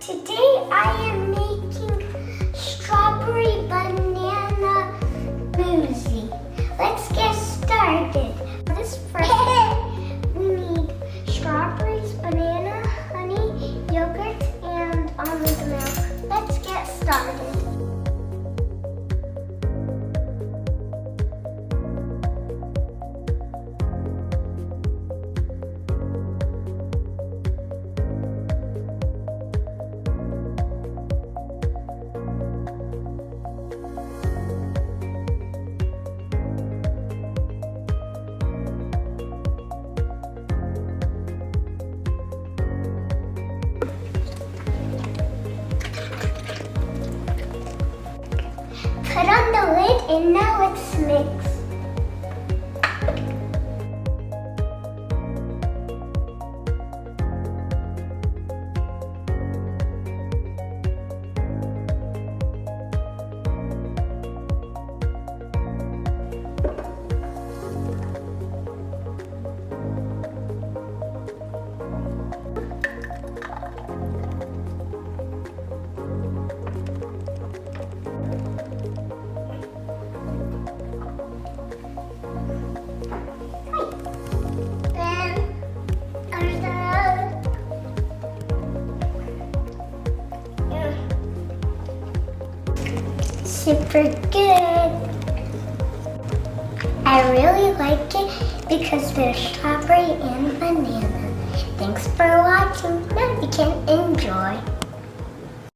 Today I am making strawberry banana smoothie. Let's get started. This first, we need strawberries, banana, honey, yogurt, and almond milk. Let's get started. Put on the lid and now let's mix. Super good. I really like it because there's strawberry and banana. Thanks for watching. Now you can enjoy.